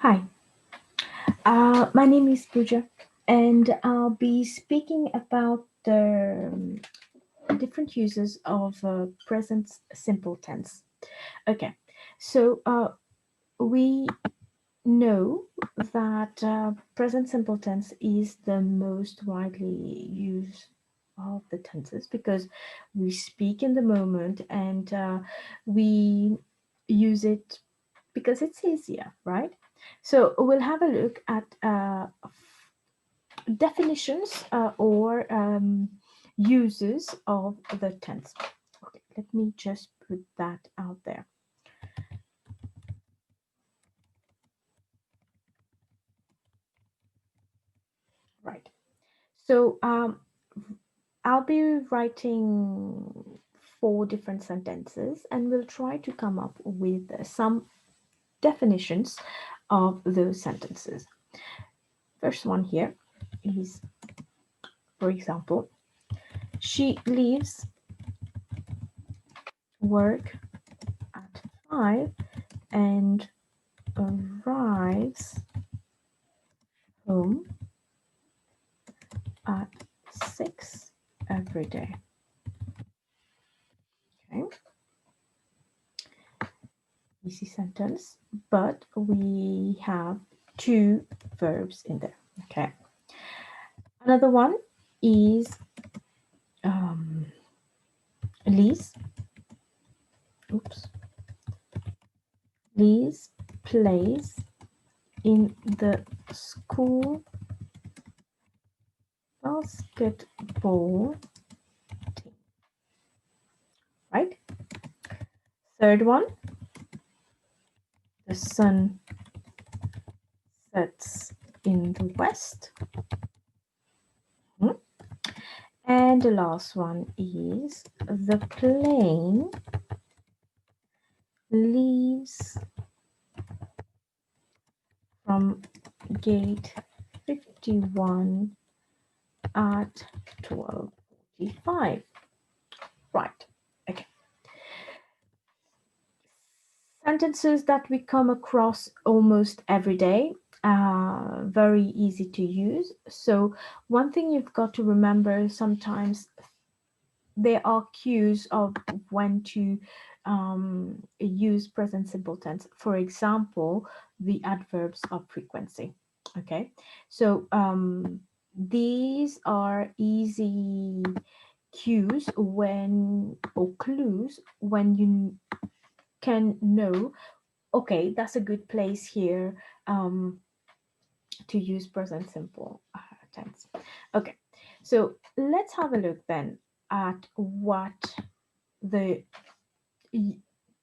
Hi, my name is Pooja, and I'll be speaking about the different uses of present simple tense. Okay, so we know that present simple tense is the most widely used of the tenses because we speak in the moment and we use it because it's easier, right? So we'll have a look at definitions or uses of the tense. Okay, let me just put that out there. Right. So I'll be writing four different sentences and we'll try to come up with some definitions of those sentences. First one here is, for example, she leaves work at 5 and arrives home at 6 every day. Okay, easy sentence, but we have two verbs in there. Okay, another one is um, Liz. Oops, Liz plays in the school basketball team. Right. Third one, the sun sets in the west. Hmm. And the last one is the plane leaves from gate 51 at 12:45. Right. Okay. Sentences that we come across almost every day. Very easy to use. So one thing you've got to remember, sometimes there are cues of when to use present simple tense. For example, the adverbs of frequency. Okay, so these are easy cues when, or clues when you can know, okay, that's a good place here to use present simple tense. Okay, so let's have a look then at what the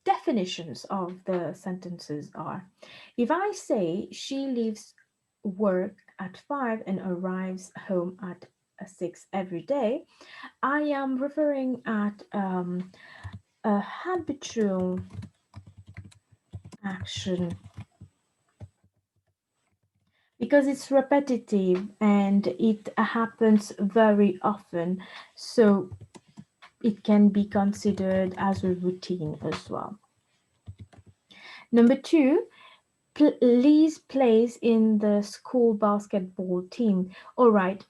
definitions of the sentences are. If I say she leaves work at 5 and arrives home at 6 every day, I am referring at a habitual action because it's repetitive and it happens very often. So it can be considered as a routine as well. Number two, Liz plays in the school basketball team. All right.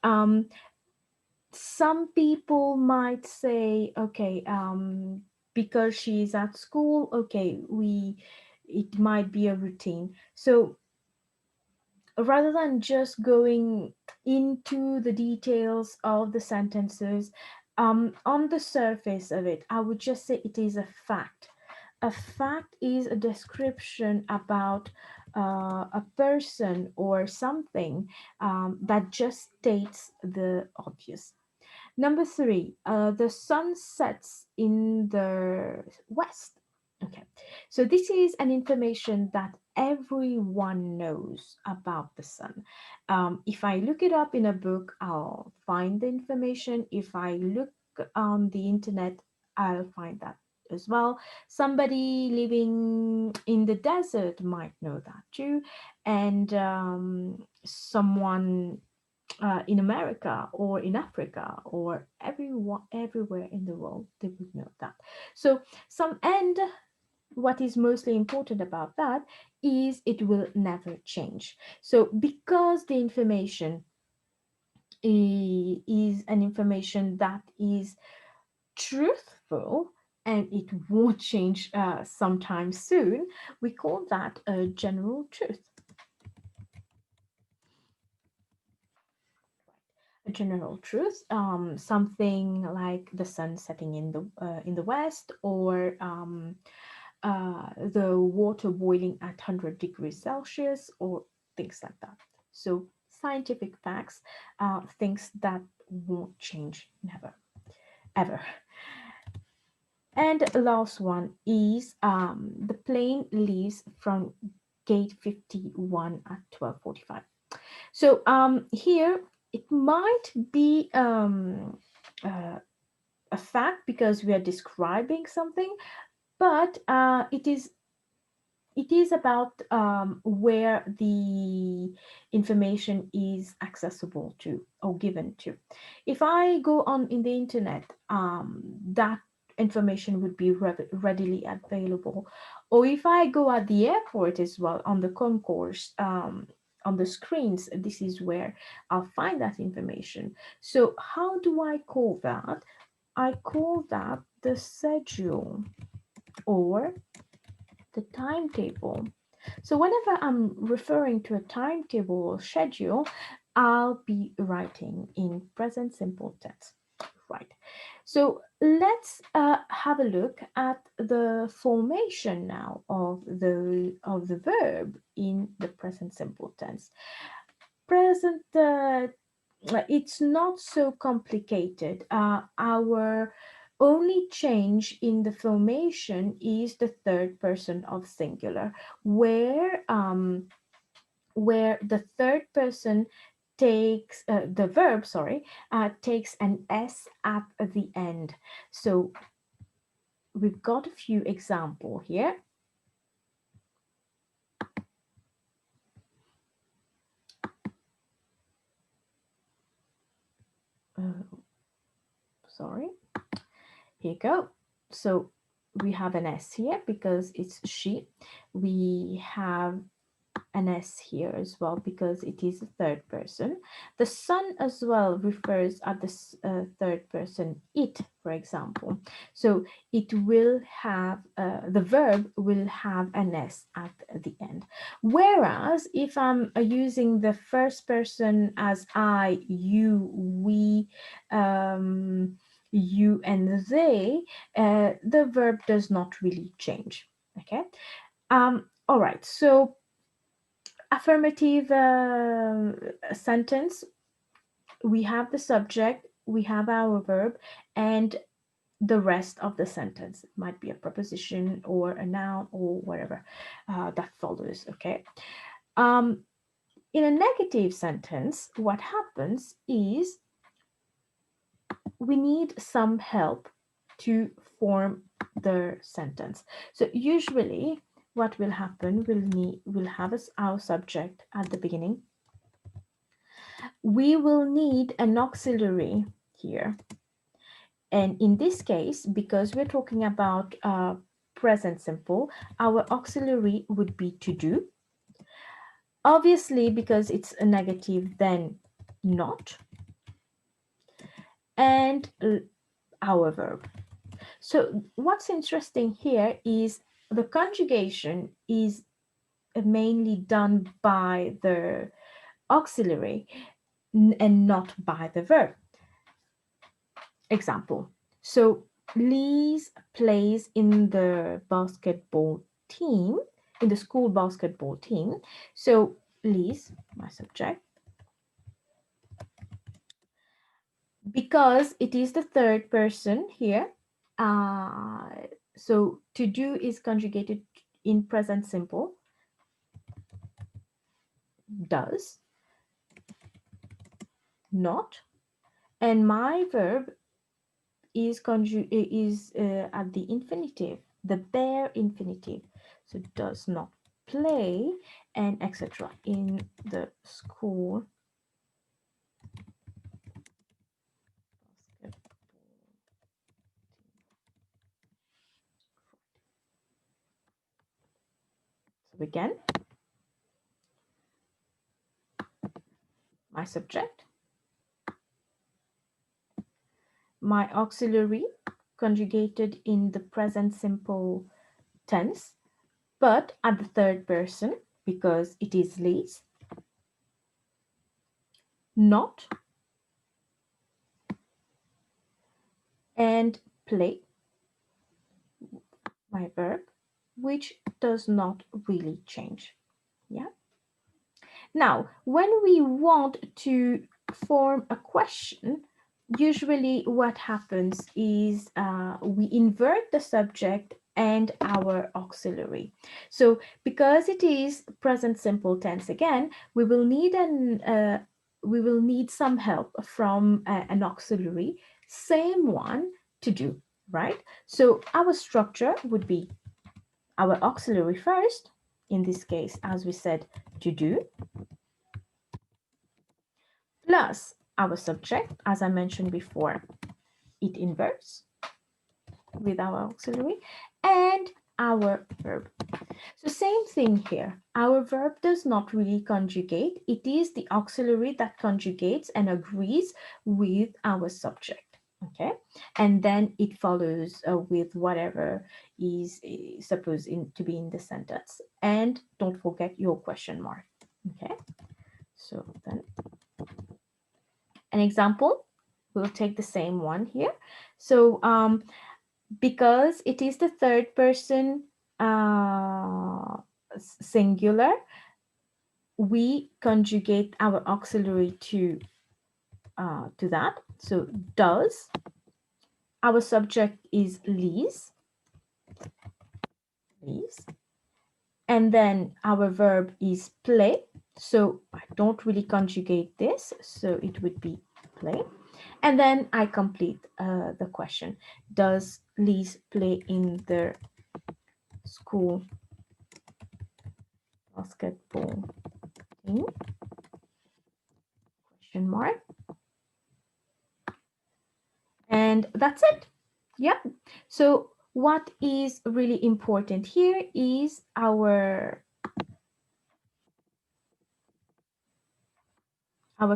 Some people might say, okay, because she's at school, okay, it might be a routine. So rather than just going into the details of the sentences, on the surface of it, I would just say it is a fact. A fact is a description about a person or something that just states the obvious. Number three, the sun sets in the west. Okay, so this is an information that everyone knows about the sun. If I look it up in a book, I'll find the information. If I look on the internet, I'll find that as well. Somebody living in the desert might know that too, and someone in America or in Africa or everywhere in the world, they would know that. So some and what is mostly important about that is it will never change. So because the information is an information that is truthful and it won't change sometime soon, we call that a general truth. A general truth, something like the sun setting in the west, or the water boiling at 100 degrees Celsius, or things like that. So scientific facts, things that won't change, never, ever. And the last one is the plane leaves from gate 51 at 12:45. So here it might be a fact because we are describing something, but it is about where the information is accessible to or given to. If I go on in the internet, that information would be readily available. Or if I go at the airport as well, on the concourse, on the screens, this is where I'll find that information. So how do I call that? I call that the schedule or the timetable. So whenever I'm referring to a timetable or schedule, I'll be writing in present simple tense. Right. So let's have a look at the formation now of the verb in the present simple tense. Present. It's not so complicated. Our only change in the formation is the third person of singular, where the third person takes the verb, sorry, takes an s at the end. So we've got a few example here. Sorry, here you go. So we have an s here because it's she. We have an S here as well because it is a third person. The sun as well refers at the third person, it, for example. So it will have, the verb will have an S at the end. Whereas if I'm using the first person as I, you, we, you and they, the verb does not really change. Okay. All right. So affirmative sentence, we have the subject, we have our verb, and the rest of the sentence. It might be a preposition or a noun or whatever that follows. Okay. In a negative sentence, what happens is we need some help to form the sentence. So usually what will happen, we'll have our subject at the beginning. We will need an auxiliary here. And in this case, because we're talking about present simple, our auxiliary would be to do. Obviously, because it's a negative, then not. And our verb. So what's interesting here is the conjugation is mainly done by the auxiliary and not by the verb. Example. So Liz plays in the basketball team, in the school basketball team. So Liz, my subject, because it is the third person here. So to do is conjugated in present simple. Does, not, and my verb is at the infinitive, the bare infinitive. So does not play and etc. in the school Again, my subject, my auxiliary conjugated in the present simple tense, but at the third person because it is least, not, and play, my verb, which does not really change. Yeah. Now, when we want to form a question, usually what happens is we invert the subject and our auxiliary. So because it is present simple tense again, we will need some help from an auxiliary, same one, to do, right? So our structure would be our auxiliary first, in this case, as we said, to do, plus our subject, as I mentioned before, it inverts with our auxiliary, and our verb. So same thing here. Our verb does not really conjugate. It is the auxiliary that conjugates and agrees with our subject. Okay, and then it follows with whatever is supposed to be in the sentence. And don't forget your question mark. Okay, so then an example, we'll take the same one here. So because it is the third person singular, we conjugate our auxiliary to that. So does, our subject is leaves, and then our verb is play. So I don't really conjugate this, so it would be play. And then I complete the question. Does Liz play in the school basketball team? Question mark. And that's it. Yeah. So what is really important here is our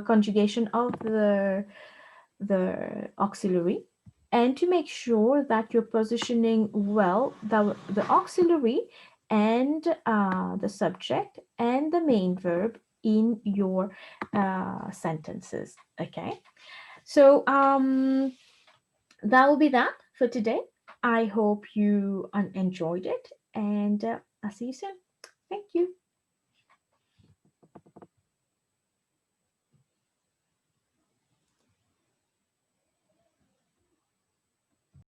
conjugation of the auxiliary, and to make sure that you're positioning well the auxiliary and the subject and the main verb in your sentences. Okay, so that will be that for today. I hope you enjoyed it, and I'll see you soon.